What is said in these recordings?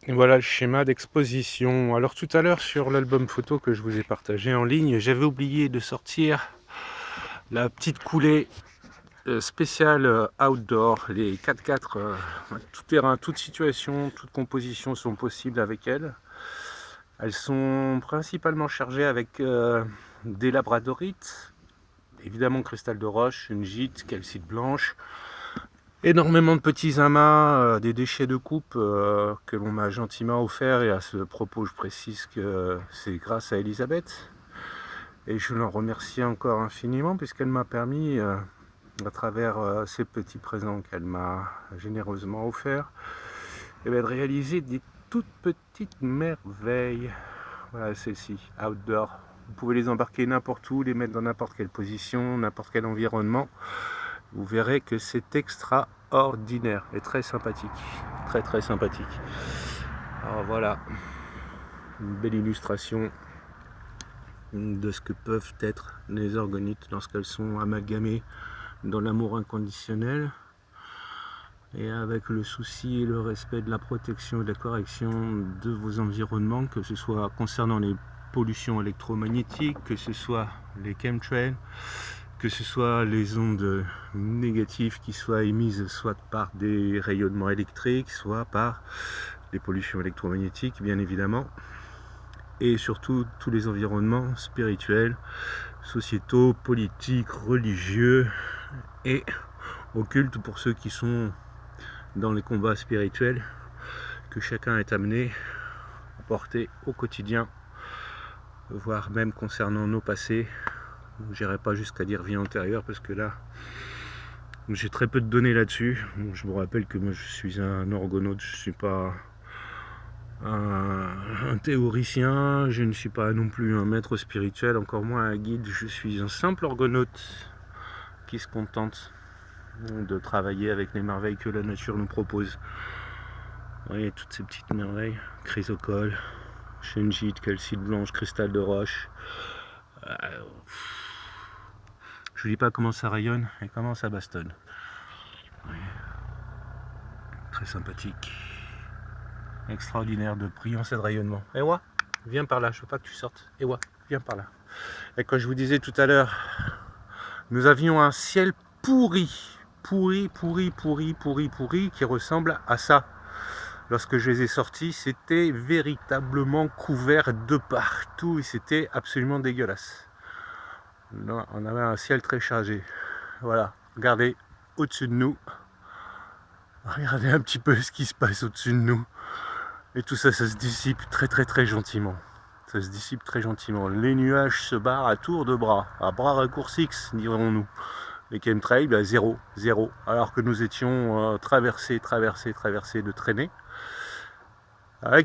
Et voilà le schéma d'exposition. Alors tout à l'heure sur l'album photo que je vous ai partagé en ligne, j'avais oublié de sortir la petite coulée spéciale outdoor, les 4x4 tout terrain, toute situation, toute composition sont possibles avec elles. Elles sont principalement chargées avec des labradorites, évidemment cristal de roche, une gîte, calcite blanche, énormément de petits amas, des déchets de coupe que l'on m'a gentiment offert, et à ce propos je précise que c'est grâce à Elisabeth et je l'en remercie encore infiniment puisqu'elle m'a permis à travers ces petits présents qu'elle m'a généreusement offerts de réaliser des toutes petites merveilles. Voilà, celle-ci, outdoor. Vous pouvez les embarquer n'importe où, les mettre dans n'importe quelle position, n'importe quel environnement. Vous verrez que c'est extraordinaire et très sympathique. Très très sympathique. Alors voilà, une belle illustration de ce que peuvent être les orgonites lorsqu'elles sont amalgamées dans l'amour inconditionnel et avec le souci et le respect de la protection et de la correction de vos environnements, que ce soit concernant les pollutions électromagnétiques, que ce soit les chemtrails, que ce soit les ondes négatives qui soient émises soit par des rayonnements électriques, soit par des pollutions électromagnétiques bien évidemment, et surtout tous les environnements spirituels, sociétaux, politiques, religieux et occultes pour ceux qui sont dans les combats spirituels que chacun est amené à porter au quotidien, voire même concernant nos passés. Je n'irai pas jusqu'à dire vie antérieure parce que là j'ai très peu de données là-dessus. Je vous rappelle que moi je suis un orgonaute, je ne suis pas un théoricien, je ne suis pas non plus un maître spirituel, encore moins un guide, je suis un simple orgonaute qui se contente de travailler avec les merveilles que la nature nous propose. Vous voyez toutes ces petites merveilles, chrysocole, shungite, calcite blanche, cristal de roche. Je vous dis pas comment ça rayonne et comment ça bastonne. Ouais. Très sympathique. Extraordinaire de brillance et de rayonnement. Ewa, viens par là, je veux pas que tu sortes. Ewa, viens par là. Et quand je vous disais tout à l'heure, nous avions un ciel pourri, qui ressemble à ça. Lorsque je les ai sortis, c'était véritablement couvert de partout et c'était absolument dégueulasse. Là, on avait un ciel très chargé. Voilà, regardez au-dessus de nous. Regardez un petit peu ce qui se passe au-dessus de nous. Et tout ça, ça se dissipe très gentiment. Ça se dissipe très gentiment. Les nuages se barrent à tour de bras, à bras raccourcis, dirons-nous. Les chemtrails, zéro. Alors que nous étions traversés de traînées,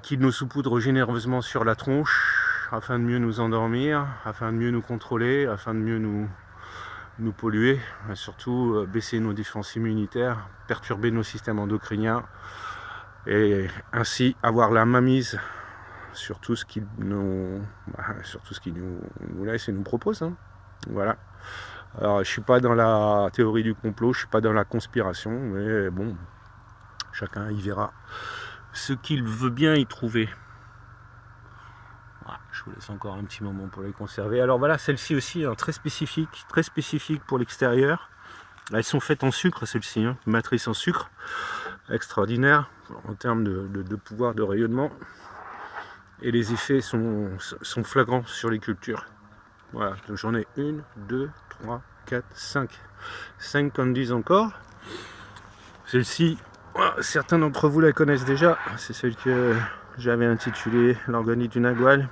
qui nous saupoudrent généreusement sur la tronche, afin de mieux nous endormir, afin de mieux nous contrôler, afin de mieux nous polluer, surtout baisser nos défenses immunitaires, perturber nos systèmes endocriniens, et ainsi avoir la mainmise sur tout ce qui nous laisse et nous propose. Hein. Voilà. Alors, je suis pas dans la théorie du complot, je suis pas dans la conspiration, mais bon, chacun y verra ce qu'il veut bien y trouver. Voilà, je vous laisse encore un petit moment pour les conserver. Alors voilà, celle-ci aussi, hein, très spécifique pour l'extérieur. Elles sont faites en sucre, celle-ci, hein, matrice en sucre, extraordinaire en termes de pouvoir de rayonnement. Et les effets sont flagrants sur les cultures. Voilà, donc j'en ai 1, 2, 3, 4, 5. 5 candies encore. Celle-ci, certains d'entre vous la connaissent déjà. C'est celle que j'avais intitulée l'orgonite du Nagual.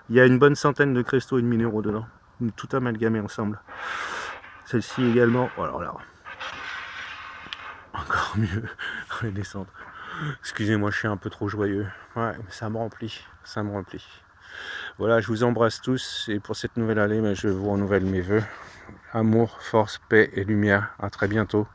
Il y a une bonne centaine de cristaux et de minéraux dedans, tout amalgamé ensemble. Celle-ci également, voilà, là. Encore mieux, les descendre. Excusez-moi, je suis un peu trop joyeux. Ouais, ça me remplit. Voilà, je vous embrasse tous et pour cette nouvelle année, je vous renouvelle mes vœux. Amour, force, paix et lumière. À très bientôt.